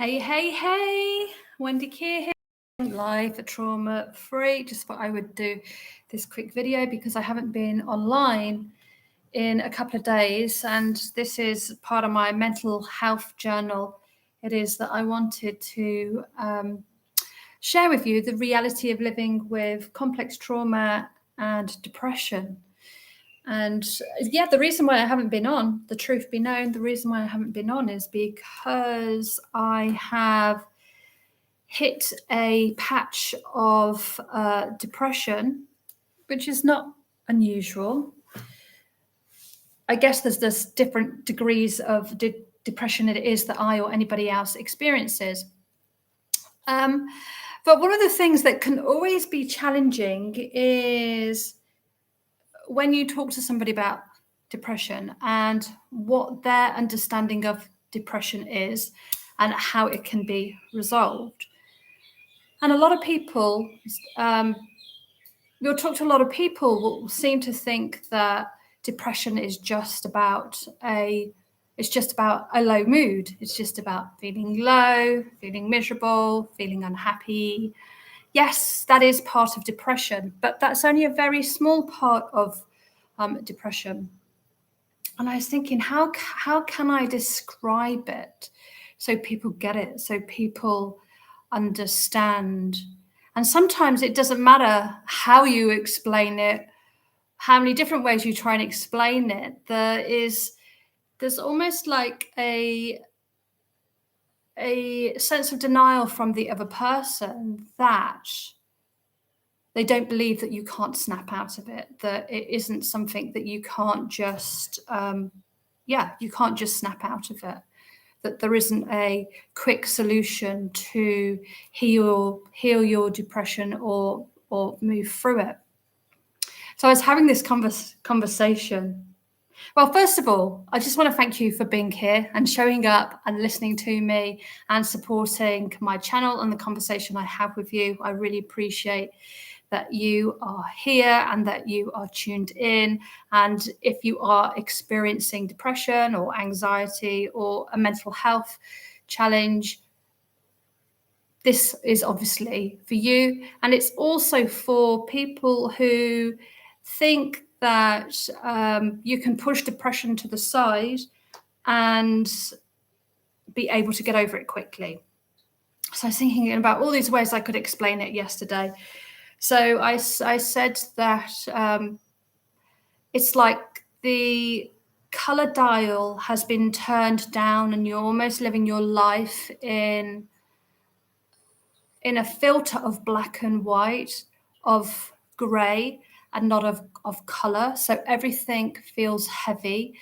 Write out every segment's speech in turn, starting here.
Hey, Wendy Kier here, live at Trauma Free. Just thought I would do this quick video because I haven't been online in a couple of days, and this is part of my mental health journal. It is that I wanted to share with you the reality of living with complex trauma and depression. And yeah, the reason why I haven't been on, the truth be known, the reason why I haven't been on is because I have hit a patch of depression, which is not unusual. I guess there's different degrees of depression it is that I or anybody else experiences. But one of the things that can always be challenging is when you talk to somebody about depression and what their understanding of depression is and how it can be resolved. And a lot of people, you'll talk to a lot of people will seem to think that depression is just about a low mood. It's just about feeling low, feeling miserable, feeling unhappy. Yes, that is part of depression, but that's only a very small part of depression. And I was thinking, how can I describe it so people get it, so people understand? And sometimes it doesn't matter how you explain it, how many different ways you try and explain it. There's almost like a sense of denial from the other person that they don't believe that you can't snap out of it, that it isn't something that you can't just, you can't just snap out of it, that there isn't a quick solution to heal your depression or move through it. So I was having this conversation. Well, first of all, I just want to thank you for being here and showing up and listening to me and supporting my channel and the conversation I have with you. I really appreciate that you are here and that you are tuned in. And if you are experiencing depression or anxiety or a mental health challenge, this is obviously for you. And it's also for people who think that you can push depression to the side and be able to get over it quickly. So I was thinking about all these ways I could explain it yesterday. So I said that it's like the color dial has been turned down and you're almost living your life in a filter of black and white, of gray, and not of color. So everything feels heavy.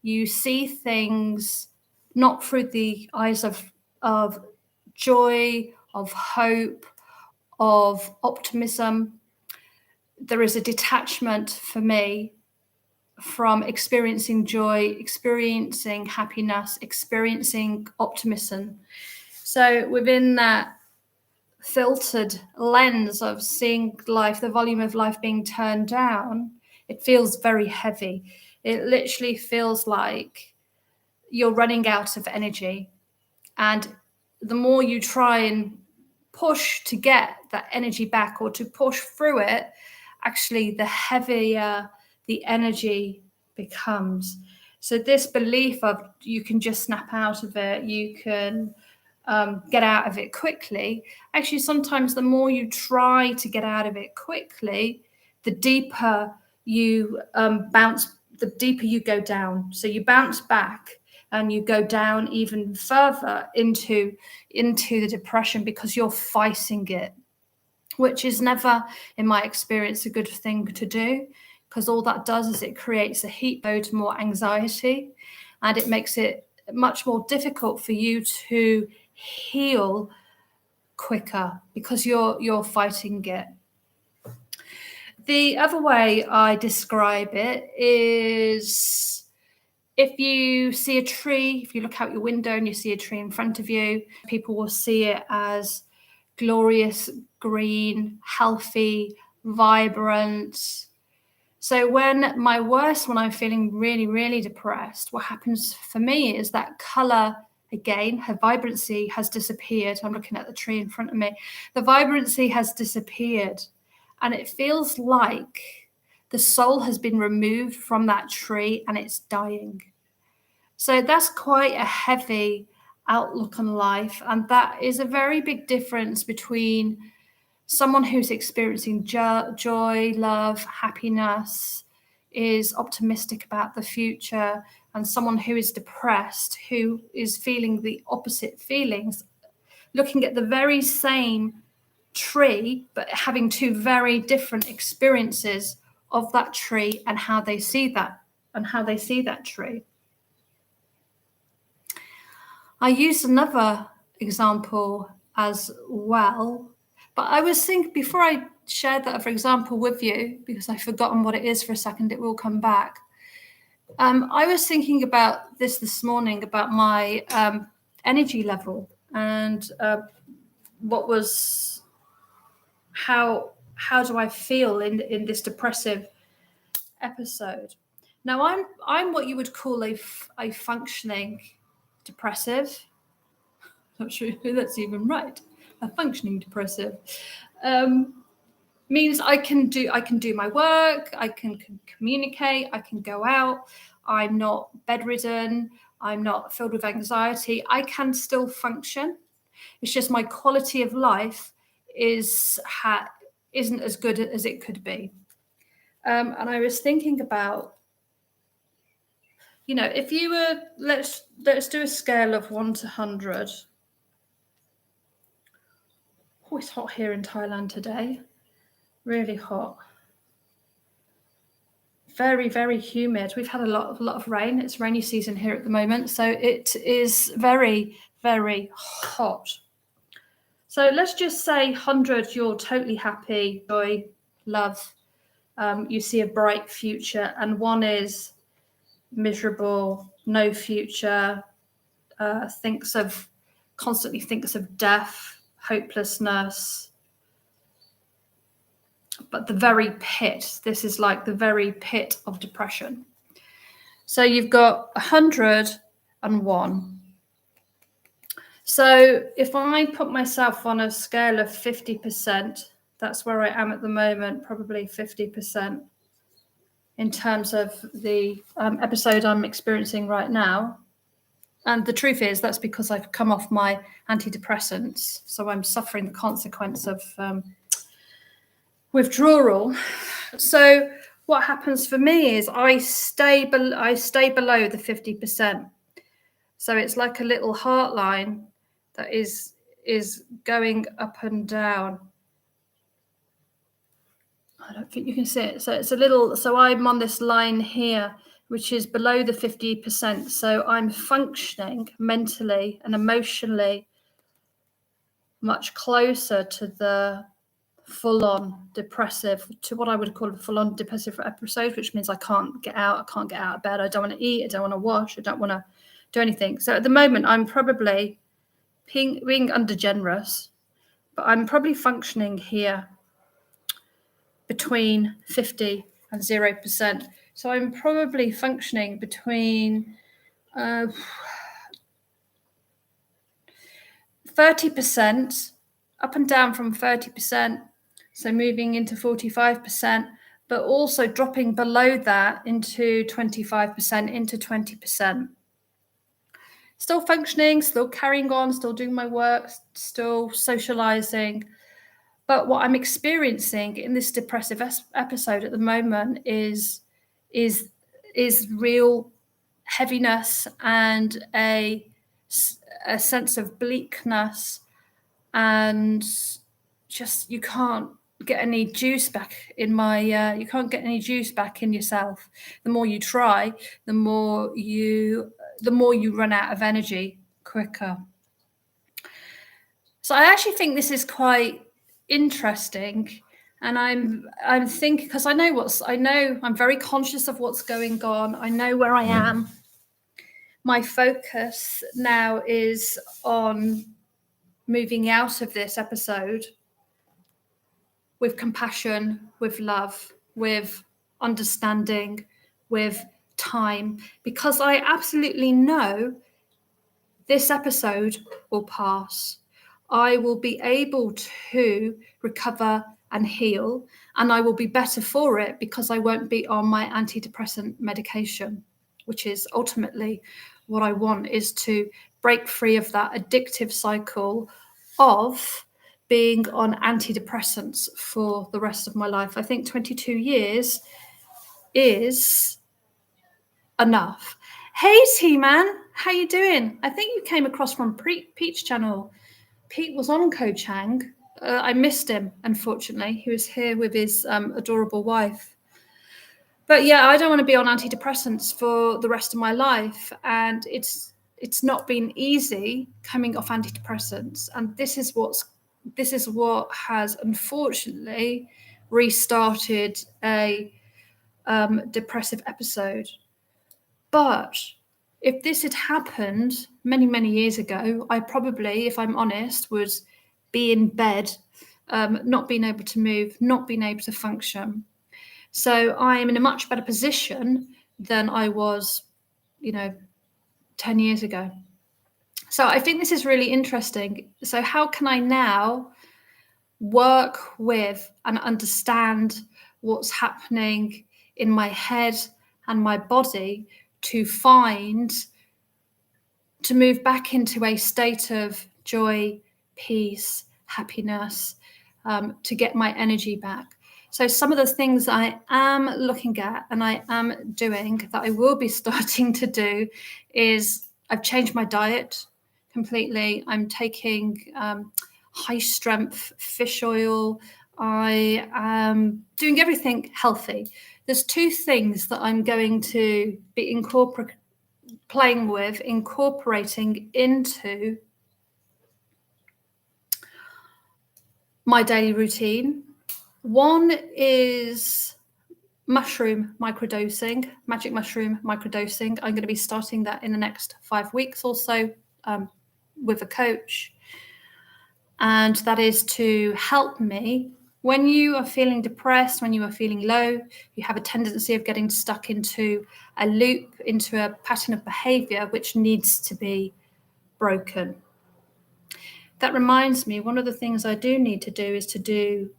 You see things not through the eyes of joy, of hope, of optimism. There is a detachment for me from experiencing joy, experiencing happiness, experiencing optimism. So within that filtered lens of seeing life, the volume of life being turned down, it feels very heavy. It literally feels like you're running out of energy. And the more you try and push to get that energy back or to push through it, actually the heavier the energy becomes. So this belief of you can just snap out of it, you can get out of it quickly. Actually, sometimes the more you try to get out of it quickly, the deeper you the deeper you go down. So you bounce back and you go down even further into the depression because you're fighting it, which is never, in my experience, a good thing to do, because all that does is it creates a heat load, more anxiety, and it makes it much more difficult for you to heal quicker because you're fighting it. The other way I describe it is if you see a tree, if you look out your window and you see a tree in front of you, people will see it as glorious, green, healthy, vibrant. So when I'm feeling really, really depressed, what happens for me is that color again, her vibrancy has disappeared. I'm looking at the tree in front of me. The vibrancy has disappeared, and it feels like the soul has been removed from that tree and it's dying. So that's quite a heavy outlook on life. And that is a very big difference between someone who's experiencing joy, love, happiness, is optimistic about the future, and someone who is depressed, who is feeling the opposite feelings, looking at the very same tree, but having two very different experiences of that tree and how they see that tree. I used another example as well, but I was thinking, before I shared that other example with you, because I've forgotten what it is for a second, it will come back. I was thinking about this morning, about my energy level, and how do I feel in this depressive episode. Now I'm what you would call a functioning depressive. Not sure who that's even right. A functioning depressive means I can do my work, I can communicate, I can go out, I'm not bedridden, I'm not filled with anxiety, I can still function. It's just my quality of life isn't as good as it could be. And I was thinking about, if you were, let's do a scale of 1 to 100. Oh, it's hot here in Thailand today. Really hot. Very, very humid. We've had a lot of rain. It's rainy season here at the moment, so it is very, very hot. So let's just say 100, you're totally happy, joy, love. You see a bright future, and 1 is miserable, no future, constantly thinks of death, hopelessness. But the very pit, this is like the very pit of depression. So you've got 101. So if I put myself on a scale of 50%, that's where I am at the moment, probably 50% in terms of the episode I'm experiencing right now. And the truth is, that's because I've come off my antidepressants. So I'm suffering the consequence of withdrawal. So what happens for me is I stay below the 50%. So it's like a little heart line that is going up and down. I don't think you can see it. So it's a little, so I'm on this line here, which is below the 50%. So I'm functioning mentally and emotionally much closer to the full-on depressive, to what I would call a full-on depressive episode, which means I can't get out of bed, I don't want to eat, I don't want to wash, I don't want to do anything. So at the moment, I'm probably being under-generous, but I'm probably functioning here between 50 and 0%. So I'm probably functioning between 30%, up and down from 30%, so moving into 45%, but also dropping below that into 25%, into 20%. Still functioning, still carrying on, still doing my work, still socializing. But what I'm experiencing in this depressive episode at the moment is real heaviness and a sense of bleakness, and just you can't get any juice back in you can't get any juice back in yourself. The more you try, the more you run out of energy quicker. So I actually think this is quite interesting, and I'm thinking, because I know I'm very conscious of what's going on. I know where I am. My focus now is on moving out of this episode with compassion, with love, with understanding, with time, because I absolutely know This episode will pass. I will be able to recover and heal, and I will be better for it because I won't be on my antidepressant medication, which is ultimately what I want, is to break free of that addictive cycle of being on antidepressants for the rest of my life. I think 22 years is enough. Hey T-Man, how you doing? I think you came across from Pete's channel. Pete was on Ko Chang. I missed him, unfortunately. He was here with his adorable wife. But yeah, I don't want to be on antidepressants for the rest of my life. And it's not been easy coming off antidepressants. And this is what has unfortunately restarted a depressive episode. But if this had happened many, many years ago, I probably, if I'm honest, would be in bed, not being able to move, not being able to function. So I am in a much better position than I was, 10 years ago. So I think this is really interesting. So how can I now work with and understand what's happening in my head and my body to move back into a state of joy, peace, happiness, to get my energy back? So some of the things I am looking at and I am doing that I will be starting to do is I've changed my diet completely. I'm taking high strength fish oil. I am doing everything healthy. There's two things that I'm going to be incorporating into my daily routine. One is mushroom microdosing, magic mushroom microdosing. I'm going to be starting that in the next 5 weeks or so with a coach. And that is to help me when you are feeling depressed, when you are feeling low, you have a tendency of getting stuck into a loop, into a pattern of behavior which needs to be broken. That reminds me, one of the things I do need to do is to do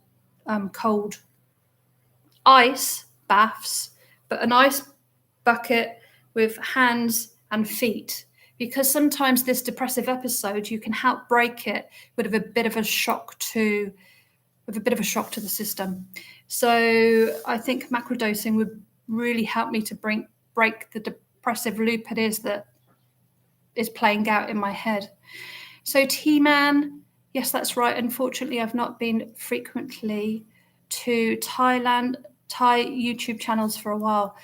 cold ice baths, but an ice bucket with hands and feet, because sometimes this depressive episode, you can help break it with a bit of a shock to the system. So I think macrodosing would really help me to break the depressive loop it is that is playing out in my head. So T-Man, yes, that's right. Unfortunately, I've not been frequently to Thai YouTube channels for a while.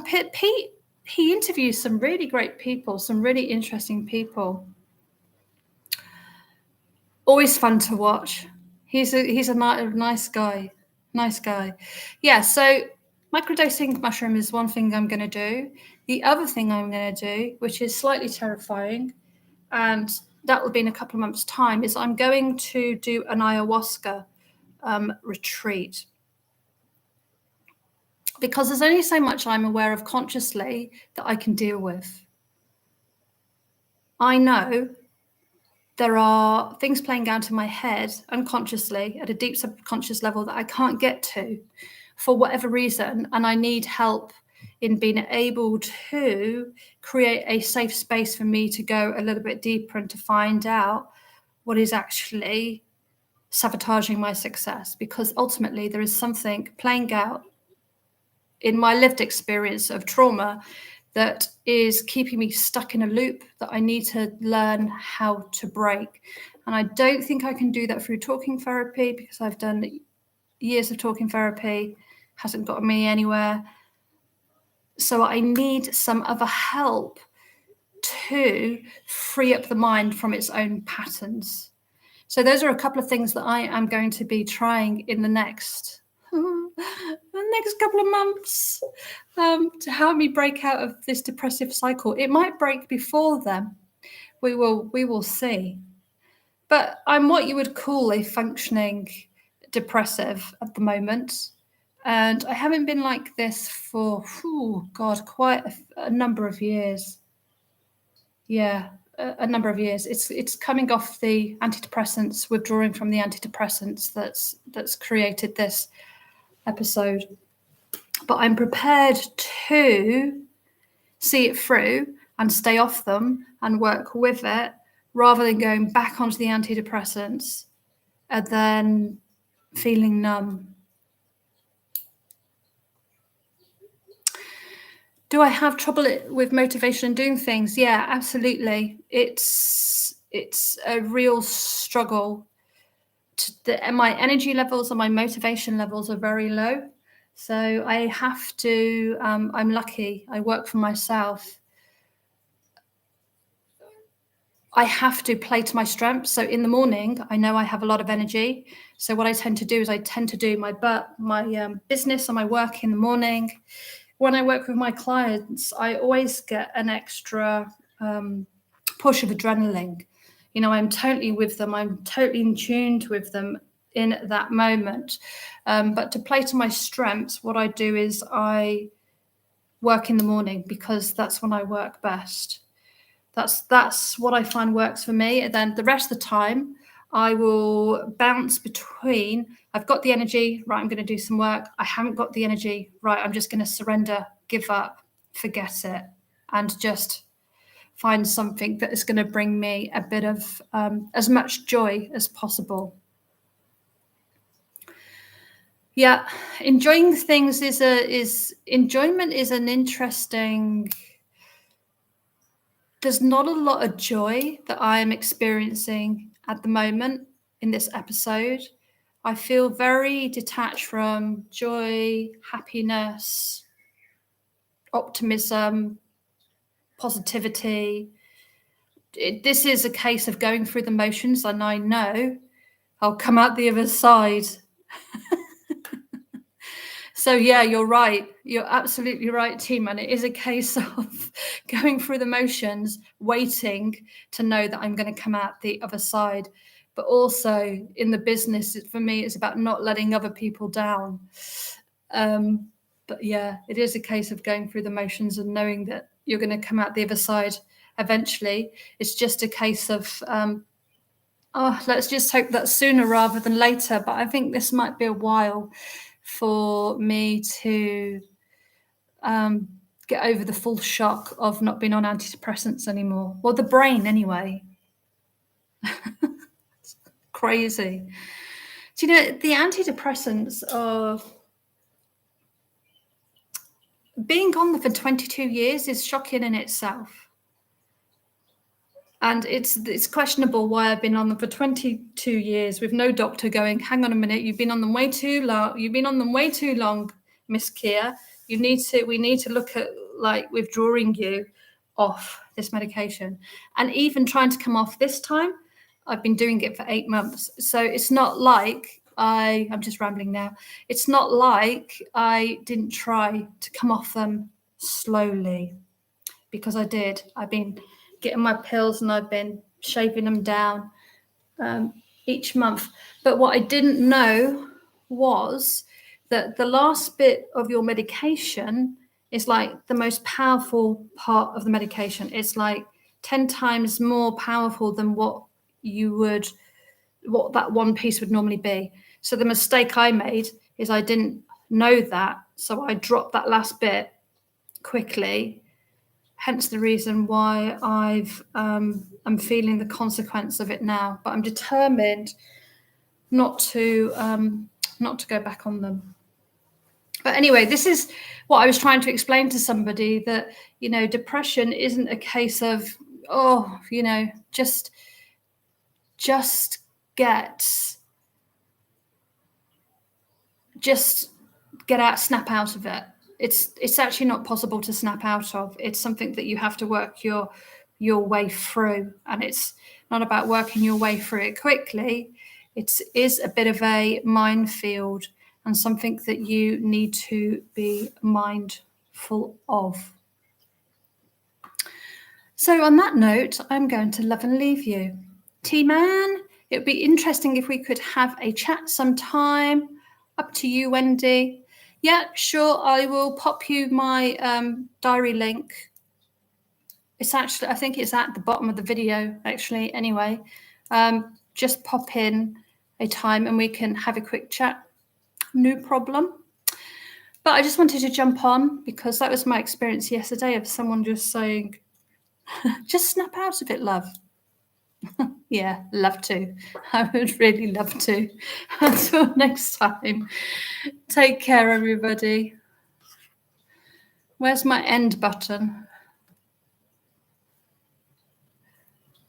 Pete, he interviews some really great people, some really interesting people. Always fun to watch. He's a nice guy. Nice guy. Yeah, so microdosing mushroom is one thing I'm going to do. The other thing I'm going to do, which is slightly terrifying, and that will be in a couple of months' time, is I'm going to do an ayahuasca retreat. Because there's only so much I'm aware of consciously that I can deal with. I know there are things playing out in my head unconsciously at a deep subconscious level that I can't get to for whatever reason, and I need help in being able to create a safe space for me to go a little bit deeper and to find out what is actually sabotaging my success, because ultimately there is something playing out in my lived experience of trauma that is keeping me stuck in a loop that I need to learn how to break. And I don't think I can do that through talking therapy, because I've done years of talking therapy, hasn't gotten me anywhere. So I need some other help to free up the mind from its own patterns. So those are a couple of things that I am going to be trying in the next couple of months to help me break out of this depressive cycle. It might break before then. We will see. But I'm what you would call a functioning depressive at the moment. And I haven't been like this for, quite a number of years. Yeah, a number of years. It's coming off the antidepressants, withdrawing from the antidepressants that's created this episode. But I'm prepared to see it through and stay off them and work with it, rather than going back onto the antidepressants and then feeling numb. Do I have trouble with motivation and doing things? Yeah, absolutely. It's a real struggle. My energy levels and my motivation levels are very low. So I have to, I'm lucky, I work for myself. I have to play to my strengths. So in the morning, I know I have a lot of energy. So what I tend to do is I tend to do my business and my work in the morning. When I work with my clients, I always get an extra push of adrenaline. You know, I'm totally with them. I'm totally in tune with them in that moment. But to play to my strengths, what I do is I work in the morning, because that's when I work best. That's what I find works for me. And then the rest of the time, I will bounce between, I've got the energy, right, I'm going to do some work. I haven't got the energy, right, I'm just going to surrender, give up, forget it, and just find something that is going to bring me a bit of as much joy as possible. Yeah, enjoying things enjoyment is an interesting. There's not a lot of joy that I am experiencing at the moment in this episode. I feel very detached from joy, happiness, optimism, positivity. This is a case of going through the motions, and I know I'll come out the other side. So yeah, you're right. You're absolutely right, T-Man. It is a case of going through the motions, waiting to know that I'm going to come out the other side. But also in the business, for me, it's about not letting other people down. But yeah, it is a case of going through the motions and knowing that you're going to come out the other side eventually. It's just a case of, let's just hope that sooner rather than later. But I think this might be a while for me to get over the full shock of not being on antidepressants anymore. Well, the brain anyway. Crazy. Do you know, the antidepressants are being on them for 22 years is shocking in itself. And it's questionable why I've been on them for 22 years with no doctor going, hang on a minute, you've been on them way too long. You've been on them way too long, Miss Kier. We need to look at like withdrawing you off this medication. And even trying to come off this time, I've been doing it for 8 months. So it's not like I'm just rambling now. It's not like I didn't try to come off them slowly, because I did. I've been getting my pills and I've been shaving them down each month. But what I didn't know was that the last bit of your medication is like the most powerful part of the medication. It's like 10 times more powerful than what that one piece would normally be. So the mistake I made is I didn't know that. So I dropped that last bit quickly. Hence the reason why I'm feeling the consequence of it now. But I'm determined not to go back on them. But anyway, this is what I was trying to explain to somebody, that, you know, depression isn't a case of, just snap out of it. It's actually not possible to snap out of. It's something that you have to work your way through, and it's not about working your way through it quickly. It is a bit of a minefield, and something that you need to be mindful of. So on that note, I'm going to love and leave you. T-Man, it would be interesting if we could have a chat sometime. Up to you, Wendy. Yeah, sure. I will pop you my diary link It's actually, I think it's at the bottom of the video, actually, anyway. Just pop in a time and we can have a quick chat. No problem. But I just wanted to jump on because that was my experience yesterday of someone just saying, just snap out of it, love. Yeah, love to. I would really love to. Until next time, take care, everybody. Where's my end button?